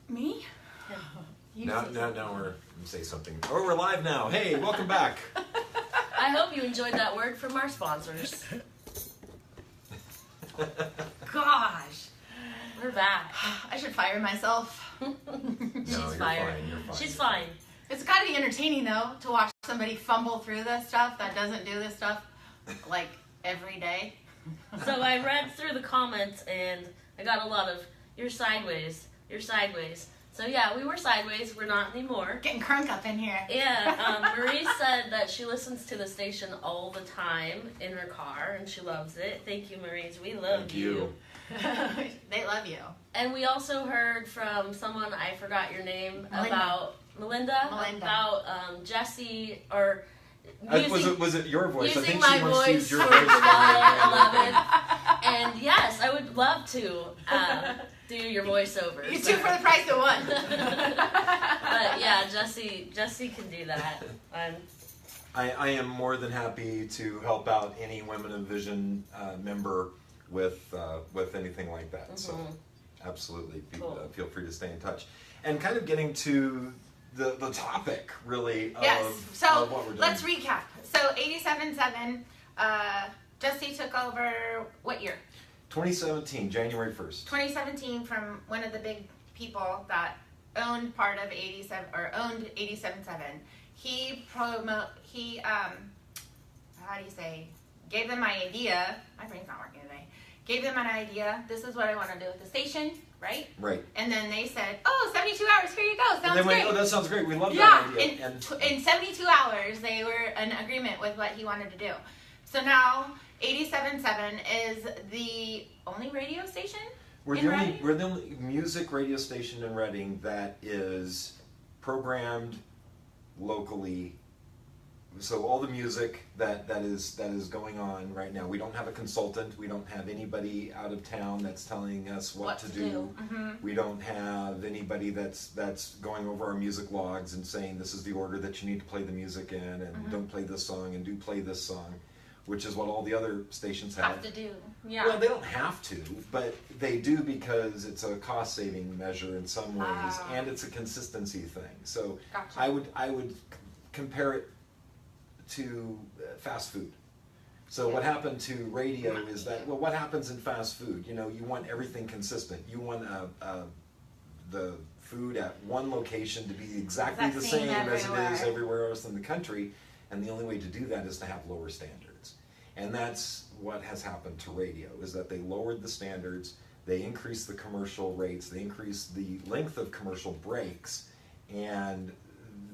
Me? Now we're going to say something. Oh, we're live now. Hey, welcome back. I hope you enjoyed that word from our sponsors. Gosh. We're back. I should fire myself. No, She's you're fired. fine. You're fine. She's fine. It's got to be entertaining, though, to watch somebody fumble through this stuff that doesn't do this stuff, like, every day. So I read through the comments and I got a lot of, you're sideways. So yeah, we were sideways. We're not anymore. Getting crunk up in here. Yeah, Marie said that she listens to the station all the time in her car and she loves it. Thank you, Maurice. We love Thank you. They love you. And we also heard from someone, I forgot your name, Melinda. about Melinda. About Jesse, or was it your voice? I using think my she wants to voice use your for voice. July 11th. And yes, I would love to do your voiceover. You two for the price of one. But yeah, Jesse can do that. I am more than happy to help out any Women of Vision member with anything like that. Mm-hmm. So absolutely, Cool. Feel free to stay in touch. And kind of getting to the topic, really, Yes. So of what we're doing. let's recap. So 87.7, Jesse took over what year? 2017, January 1st. 2017 from one of the big people that owned part of 87 or owned 87.7. He how do you say, gave them my idea. My brain's not working today. Gave them an idea. This is what I want to do with the station, right? Right. And then they said, "Oh, 72 hours. Here you go. Sounds And they great." went, "Oh, that sounds great. We love Yeah, that idea." in 72 hours, they were in agreement with what he wanted to do. So now, 87.7 is the only radio station We're in the only Reading? we're the only music radio station in Reading that is programmed locally. So all the music that is going on right now, we don't have a consultant. We don't have anybody out of town that's telling us what to do. Mm-hmm. We don't have anybody that's going over our music logs and saying this is the order that you need to play the music in, and don't play this song and do play this song, which is what all the other stations Have to do. Yeah. Well, they don't have to, but they do because it's a cost-saving measure in some ways, and it's a consistency thing. So Gotcha. I would compare it to fast food. So what happened to radio is that, well, what happens in fast food? You know, you want everything consistent. You want the food at one location to be exactly the same as it is everywhere else in the country, and the only way to do that is to have lower standards. And that's what has happened to radio, is that they lowered the standards, they increased the commercial rates, they increased the length of commercial breaks, and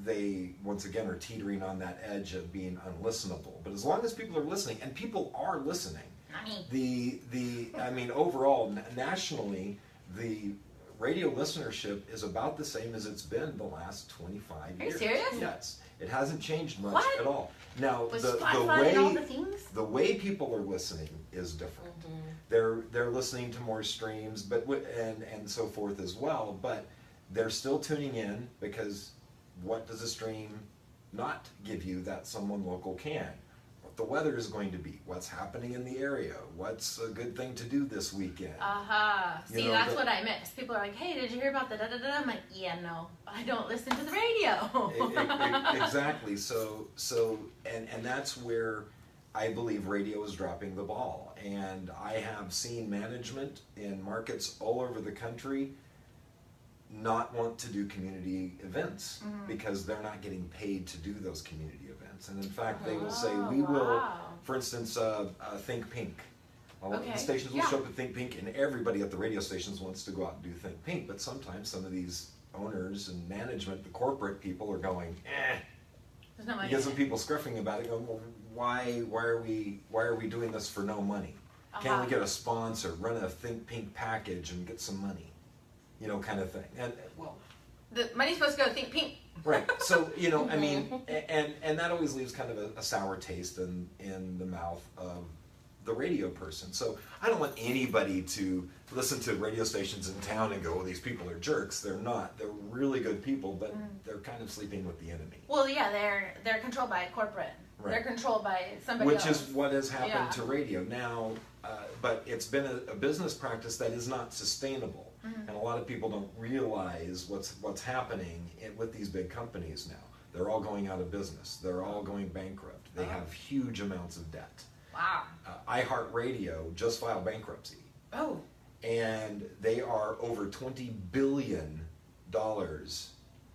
they, once again, are teetering on that edge of being unlistenable. But as long as people are listening, and people are listening, overall, nationally, the radio listenership is about the same as it's been the last 25 years. Are you serious? Yes. It hasn't changed much What? at all. Now, Was the Spotify and all the way things? the way people are listening is different. They're listening to more streams, but and so forth as well. But they're still tuning in because what does a stream not give you that someone local can? What the weather is going to be, what's happening in the area, what's a good thing to do this weekend. See, that's what I miss. People are like, "Hey, did you hear about the da-da-da?" I'm like, "Yeah, no. I don't listen to the radio." Exactly. So and that's where I believe radio is dropping the ball. And I have seen management in markets all over the country not want to do community events because they're not getting paid to do those community events. And in fact, they will say, we will, for instance, Think Pink. All of the stations will show up at Think Pink, and everybody at the radio stations wants to go out and do Think Pink. But sometimes some of these owners and management, the corporate people, are going, There's no money. You get some people scruffing about it, going, well, why are we doing this for no money? Can't we get a sponsor, run a Think Pink package and get some money? You know, kind of thing. And well, The money's supposed to go to Think Pink. right. So, you know, I mean, and that always leaves kind of a sour taste in the mouth of the radio person. So I don't want anybody to listen to radio stations in town and go, "Oh, these people are jerks." They're not. They're really good people, but they're kind of sleeping with the enemy. Well, yeah, they're controlled by corporate. Right. They're controlled by somebody Which else. is what has happened to radio now. But it's been a business practice that is not sustainable. Mhm. And a lot of people don't realize what's happening with these big companies now. They're all going out of business. They're all going bankrupt. They have huge amounts of debt. Wow. iHeartRadio just filed bankruptcy, Oh. and they are over $20 billion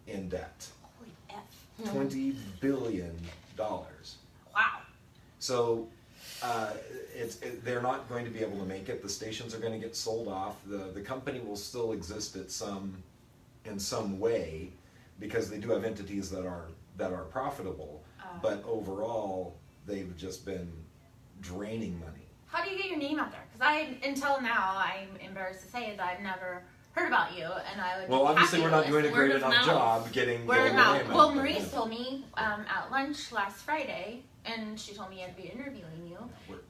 in debt. Holy F. $20 billion. Wow. So they're not going to be able to make it. The stations are going to get sold off. The company will still exist in some way, because they do have entities that are profitable. But overall, they've just been draining money. How do you get your name out there? Because until now, I'm embarrassed to say that I've never heard about you, and I would. Well, be obviously, happy we're not to doing a listen. great Word of enough mouth. job getting Word your of name mouth. out Well, there. Maurice told me at lunch last Friday, and she told me I'd be interviewing you,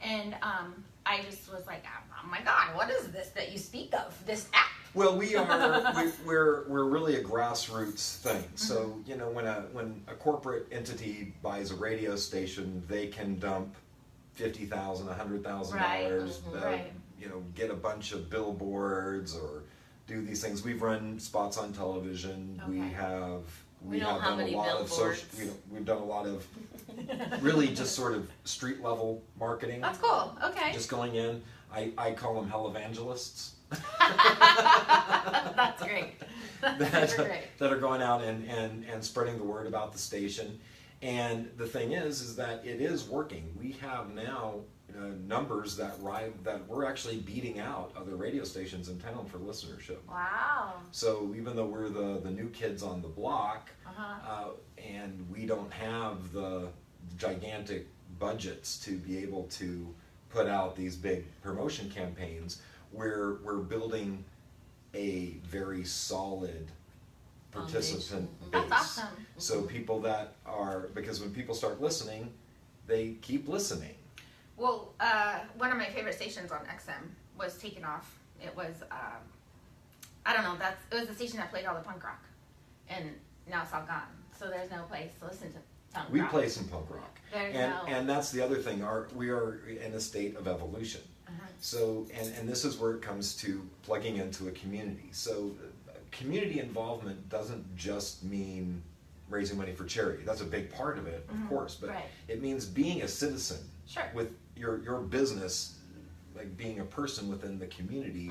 and I just was like, oh my God, what is this that you speak of? This app? Well, we're really a grassroots thing. So when a corporate entity buys a radio station, they can dump $50,000, $100,000, Right. Get a bunch of billboards or do these things. We've run spots on television. Okay. We don't have have done any a lot of billboards. we've done a lot of really just sort of street level marketing. That's cool. Okay. Just going in. I call them hell evangelists. That's great. That's super great. that are going out and spreading the word about the station. And the thing is that it is working. We have now numbers that we're actually beating out other radio stations in town for listenership. Wow. So even though we're the new kids on the block, and we don't have the gigantic budgets to be able to put out these big promotion campaigns, we're building a very solid participant base. That's awesome. So people because when people start listening, they keep listening. Well, one of my favorite stations on XM was taken off. It was, I don't know, it was the station that played all the punk rock. And now it's all gone. So there's no place to listen to punk We rock. play some punk rock. And that's the other thing. We are in a state of evolution. So, and this is where it comes to plugging into a community. So community involvement doesn't just mean raising money for charity. That's a big part of it, of course, but it means being a citizen with your business, like being a person within the community,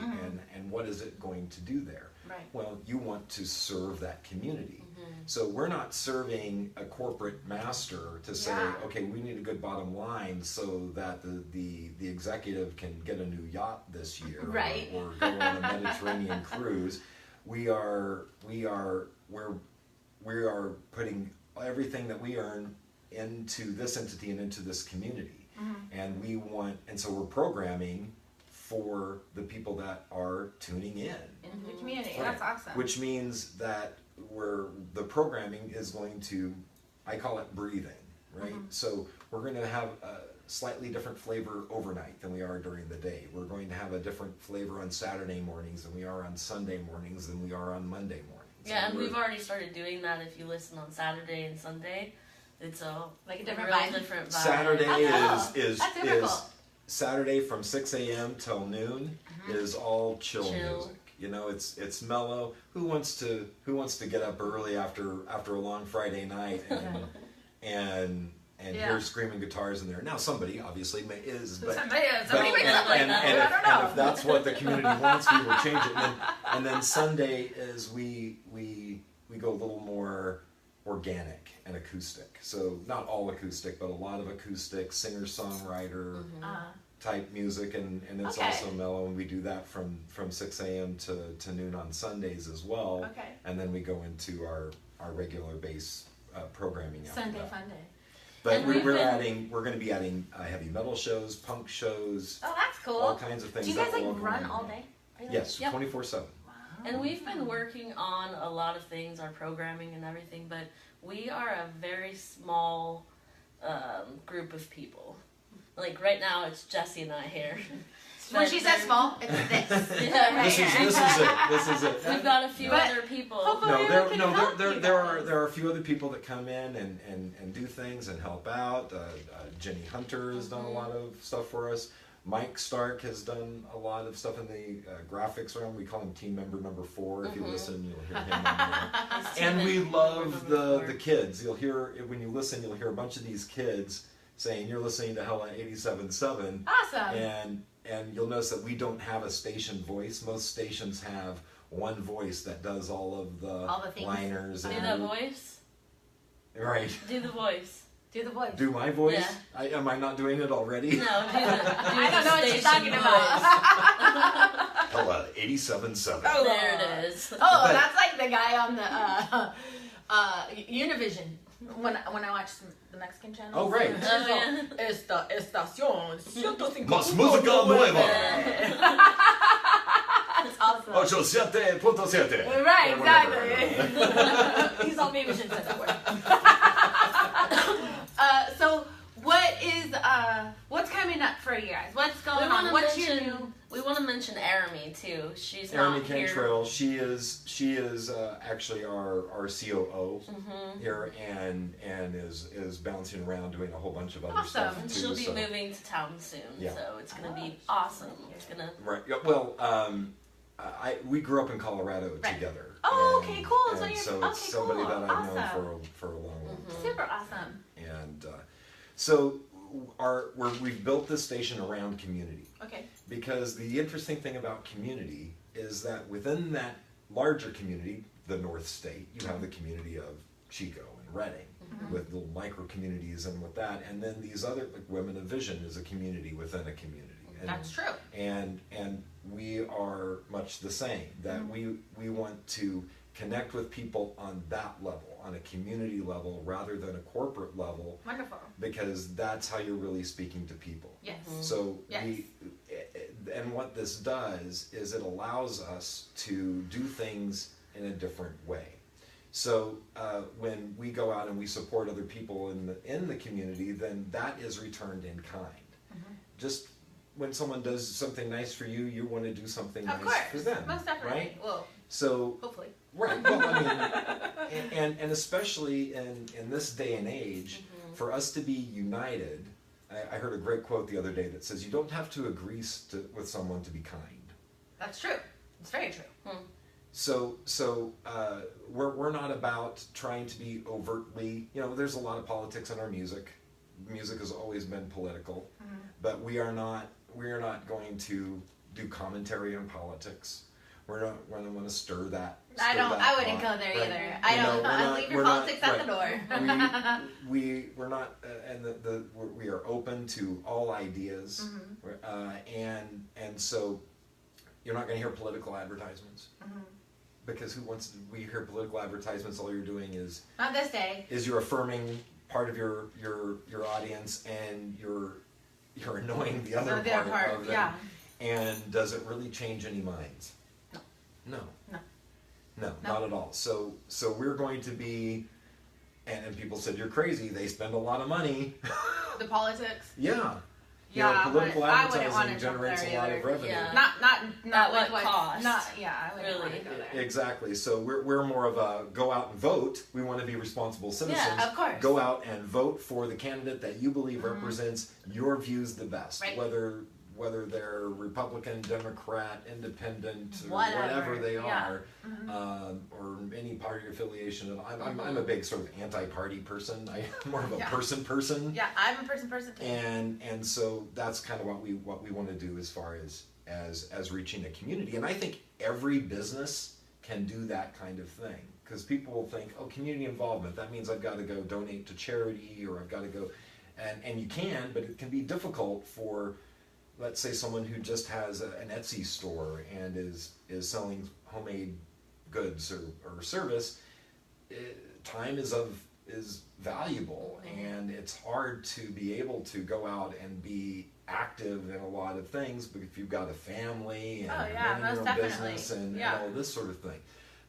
and what is it going to do there? Right. Well, you want to serve that community. So we're not serving a corporate master to say, okay, we need a good bottom line so that the executive can get a new yacht this year, Right. or go on a Mediterranean cruise. We are putting everything that we earn into this entity and into this community, and so we're programming for the people that are tuning in Into the community. Right. That's awesome. Which means that the programming is going to, I call it breathing, right? So we're going to have a slightly different flavor overnight than we are during the day. We're going to have a different flavor on Saturday mornings than we are on Sunday mornings than we are on Monday mornings. Yeah, and we've already started doing that. If you listen on Saturday and Sunday, it's a different real vibe. different vibe. Saturday is That's super cool. Saturday from 6 a.m. till noon is all chill music. It's mellow. Who wants to get up early after a long Friday night and hear screaming guitars in there? Now somebody obviously is, but Somebody wakes up like and that. I don't know. if that's what the community wants, we will change it. And then Sunday is we go a little more organic and acoustic. So not all acoustic, but a lot of acoustic, singer-songwriter type music, and it's also mellow, and we do that from 6 a.m. to noon on Sundays as well. Okay. And then we go into our regular base programming after Sunday that. fun day. But And we're been- going to be adding heavy metal shows, punk shows, Oh, that's cool. all kinds of things. Do you guys that will run overlap. all day? Yes, Yep. 24/7. And we've been working on a lot of things, our programming and everything, but we are a very small group of people. Like right now, it's Jesse and I here. When But she says there- small, it's this. Yeah, This is it. We've got a few But other people. hopefully- No, we there can help you there guys. are a few other people that come in and do things and help out. Jenny Hunter has done a lot of stuff for us. Mike Stark has done a lot of stuff in the graphics realm. We call him team member number 4. If you listen, you'll hear him on there. And we love the kids. You'll hear, when you listen, you'll hear a bunch of these kids saying, you're listening to Hella 87.7. Awesome. And you'll notice that we don't have a station voice. Most stations have one voice that does all of the things. Liners. Do that voice. Right. Do the voice. Do the voice. Do my voice? Yeah. Am I not doing it already? No, do I don't the know what you're station talking voice. about. Hella 87.7. Oh. There it is. Oh, But- that's like the guy on the Univision. When I watch the Mexican channel. Oh, right. Oh, yeah. Esta estación 105.9. Más música nueva. That's awesome. 87.7. Right, Or whatever. exactly. He's on maybe shouldn't say that word. So what's coming up for you guys? What's going on? What's your new? We want to mention Aramy too. She's Jeremy not here. Cantrell, she is actually our COO here, and is bouncing around doing a whole bunch of other Awesome. stuff And too. she'll be so. moving to town soon, Yeah. so it's gonna be awesome. It's gonna. Right. Yeah, well, we grew up in Colorado Right. together. Oh, and- okay, cool. So and you're- so okay, it's somebody cool. that I've known Awesome. for a long time. Super awesome. And so we've built this station around community. Okay. Because the interesting thing about community is that within that larger community, the North State, you have the community of Chico and Redding, with little micro communities and with that, and then these other, like Women of Vision is a community within a community. And, That's true. And we are much the same, that we want to connect with people on that level, on a community level, rather than a corporate level, Wonderful. because that's how you're really speaking to people. Yes. So Yes. and what this does is it allows us to do things in a different way. So when we go out and we support other people in the community, then that is returned in kind. Just when someone does something nice for you, you want to do something Of nice course. for them, Most definitely. right? Well, So hopefully. right, well, I mean, and especially in this day and age, for us to be united. I heard a great quote the other day that says, "You don't have to agree with someone to be kind." That's true. It's very true. So we're not about trying to be overtly. There's a lot of politics in our music. Music has always been political, but we are not going to do commentary on politics. We're not going to want to stir that. I wouldn't go there right? either. I leave your politics at the door. We're not, and we are open to all ideas, and so you're not going to hear political advertisements, because who wants to? We hear political advertisements. All you're doing is Not this day. you're affirming part of your audience, and you're annoying the other part of them. Yeah. And does it really change any minds? No. No, not at all. So we're going to be, and people said, "You're crazy. They spend a lot of money." The politics. Yeah. Yeah, political but I wouldn't want advertising to jump generates there a lot either. of revenue. Yeah. Not what with cost? I wouldn't want to Really. go there. Exactly. So we're more of a go out and vote. We want to be responsible citizens. Yeah, of course. Go out and vote for the candidate that you believe represents your views the best. Right. Whether they're Republican, Democrat, Independent, or Whatever, whatever they yeah. are, or any party affiliation. And I'm a big sort of anti-party person. I'm more of a Yeah. person. Yeah, I'm a person too. And so that's kind of what we want to do as far as reaching a community. And I think every business can do that kind of thing, because people will think, oh, community involvement, that means I've got to go donate to charity, or I've got to go, and you can, but it can be difficult for, let's say, someone who just has an Etsy store and is selling homemade goods or service. Time is valuable, and it's hard to be able to go out and be active in a lot of things, but if you've got a family and Oh, yeah, running your most own definitely. business and Yeah. all this sort of thing.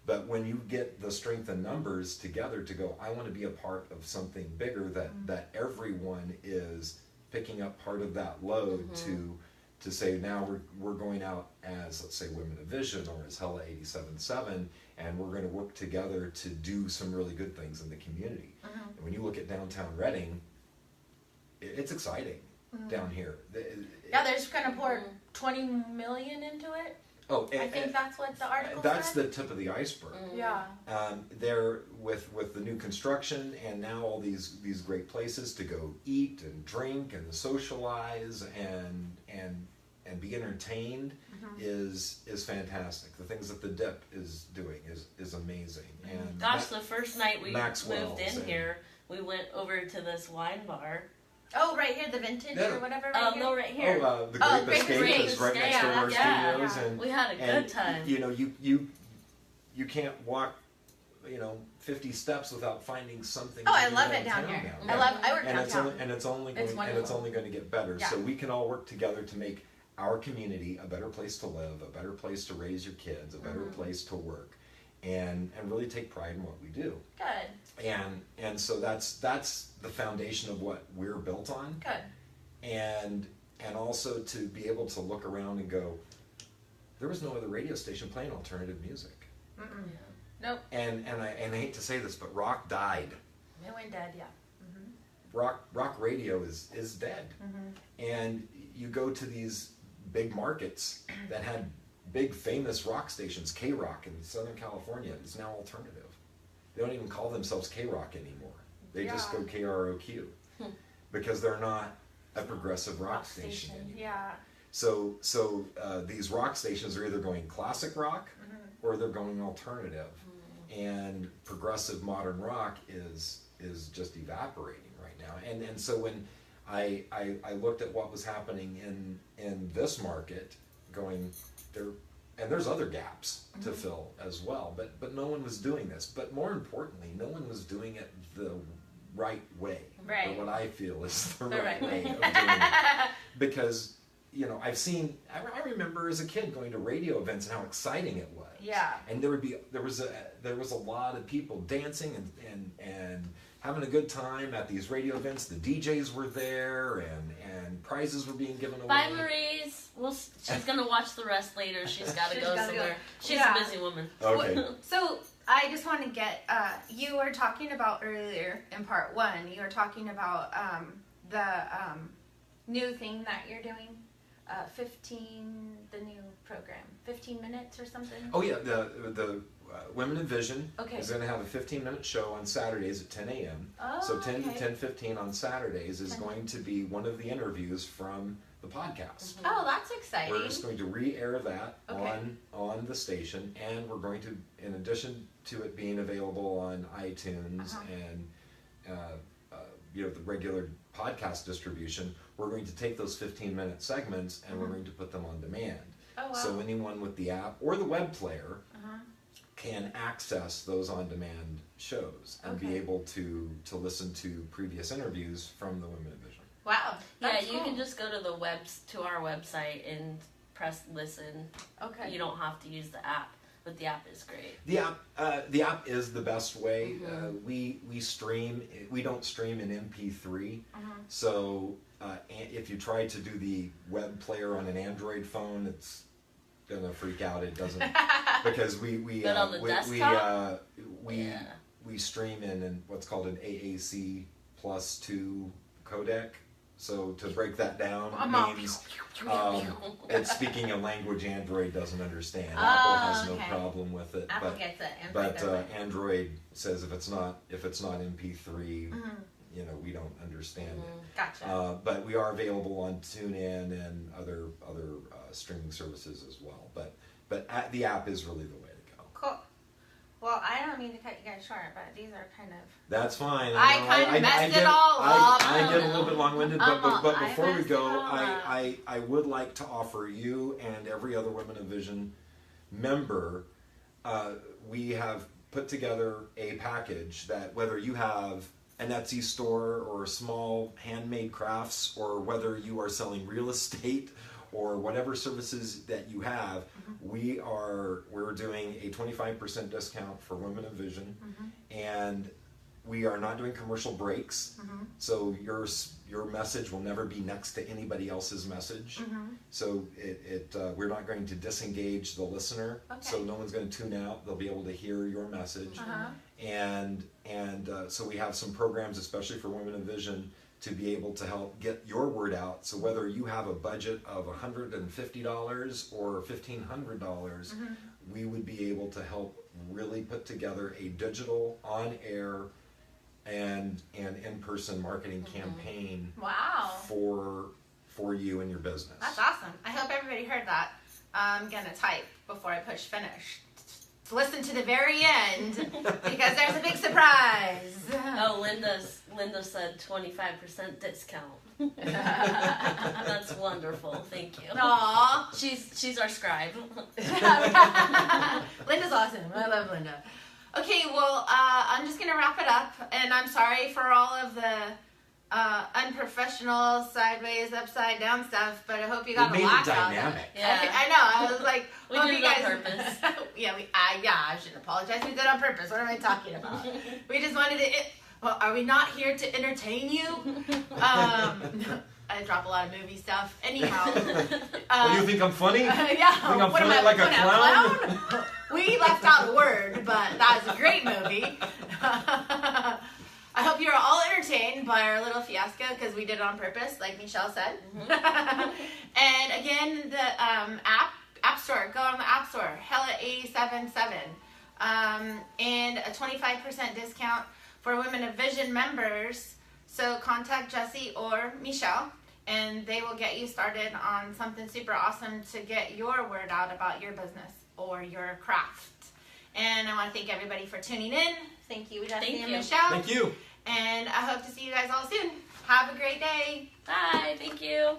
But when you get the strength in numbers together to go, I want to be a part of something bigger, that everyone is picking up part of that load to say, now we're going out as, let's say, Women of Vision or as Hella 87.7, and we're going to work together to do some really good things in the community. And when you look at downtown Redding, it's exciting. down here. Yeah, they're just gonna pour 20 million into it. Oh, I think that's what the article that's said. the tip of the iceberg. Yeah. There with the new construction and now all these great places to go eat and drink and socialize and be entertained is fantastic. The things that the Dip is doing is amazing. And Gosh, the first night we Maxwell's moved in and- here, we went over to this wine bar. Oh, right here, the vintage Yeah. or whatever. Oh, Right here? no, right here. the Oh, Grape Grape Escape is Escape. right next door to our Yeah, studios, yeah. and We had a good and time. you know you can't walk 50 steps without finding something. Oh, to I do love it downtown down here. now. I work and downtown. it's only It's wonderful. going to get better. Yeah. So we can all work together to make our community a better place to live, a better place to raise your kids, a better place to work, and really take pride in what we do. Good. And so that's the foundation of what we're built on. Good. And also to be able to look around and go, there was no other radio station playing alternative music. Mm-mm. Nope. And I hate to say this, but rock died. It went dead. Yeah. Rock radio is dead. And you go to these big markets that had big famous rock stations, K-Rock in Southern California is now alternative. They don't even call themselves K-Rock anymore. They just go KROQ because they're not a progressive rock station anymore. Yeah. So these rock stations are either going classic rock or they're going alternative, and progressive modern rock is just evaporating right now. And so when I looked at what was happening in this market, going there, and there's other gaps to fill as well, but no one was doing this. But more importantly, no one was doing it the right way, Right. or what I feel is the The right right way way. of doing it. Because I remember as a kid going to radio events and how exciting it was. Yeah. And there was a lot of people dancing and having a good time at these radio events. The DJs were there and prizes were being given away. Bye, Maurice. She's gonna watch the rest later. She's gotta She's go gotta go. somewhere. She's Yeah. a busy woman. Okay. So I just want to get, you were talking about earlier in part one, you were talking about the new thing that you're doing, the new program, 15 minutes or something? Oh yeah, the Women in Vision Okay. is going to have a 15-minute show on Saturdays at 10 a.m. Oh, So 10 okay. to 10:15 on Saturdays is 10. going to be one of the interviews from the podcast. Oh, that's exciting. We're just going to re-air that Okay. on the station, and we're going to, in addition to it being available on iTunes and the regular podcast distribution, we're going to take those 15-minute segments and we're going to put them on demand. Oh, wow. So anyone with the app or the web player can access those on-demand shows and be Okay. able to listen to previous interviews from the Women in Vision. Wow. Yeah, That's you cool. can just go to our website and press listen. Okay. You don't have to use the app, but the app is great. The app is the best way. We stream. We don't stream in MP3. So if you try to do the web player on an Android phone, it's gonna freak out. It doesn't because we But on the desktop? we stream in what's called an AAC +2 codec. So to break that down means it's speaking a language Android doesn't understand. Apple has no okay. problem with it, Apple but gets it. Android but doesn't. Android says if it's not MP3, we don't understand it. Gotcha. But we are available on TuneIn and other streaming services as well. But the app is really the way to go. Cool. Well, I don't mean to cut you guys short, but these are kind of. That's fine. I know. kinda messed get, it all up. I get a little bit long-winded, but I before we messed go, it all up. I would like to offer you and every other Women of Vision member, we have put together a package that whether you have an Etsy store or small handmade crafts, or whether you are selling real estate or whatever services that you have, we're doing a 25% discount for Women of Vision, and we are not doing commercial breaks. So your message will never be next to anybody else's message. So we're not going to disengage the listener. Okay. So no one's going to tune out. They'll be able to hear your message. And so we have some programs, especially for Women of Vision, to be able to help get your word out. So whether you have a budget of $150 or $1,500, we would be able to help really put together a digital, on-air, and in-person marketing campaign Wow. for you and your business. That's awesome. I hope everybody heard that. I'm gonna type before I push finish. Listen to the very end because there's a big surprise. Oh, Linda said 25% discount. That's wonderful. Thank you. Aww. She's our scribe. Linda's awesome. I love Linda. Okay, well, I'm just gonna wrap it up, and I'm sorry for all of the unprofessional, sideways, upside down stuff, but I hope you got We a made lot it out of it. dynamic. Yeah. I know. I was like, We hope did you it on guys. purpose. I shouldn't apologize. We did it on purpose. What am I talking about? We just wanted to. Well, are we not here to entertain you? I drop a lot of movie stuff. Anyhow. What do you think I'm funny? Yeah. Think I'm What am funny I, like a what, clown? We left out a word, but that was a great movie. I hope you're all entertained by our little fiasco because we did it on purpose, like Michelle said. And again, the app store, go on the app store, Hella877, and a 25% discount for Women of Vision members. So contact Jesse or Michelle, and they will get you started on something super awesome to get your word out about your business or your craft. And I want to thank everybody for tuning in. Thank you, Jesse Thank and you. Michelle. Thank you. And I hope to see you guys all soon. Have a great day. Bye. Thank you.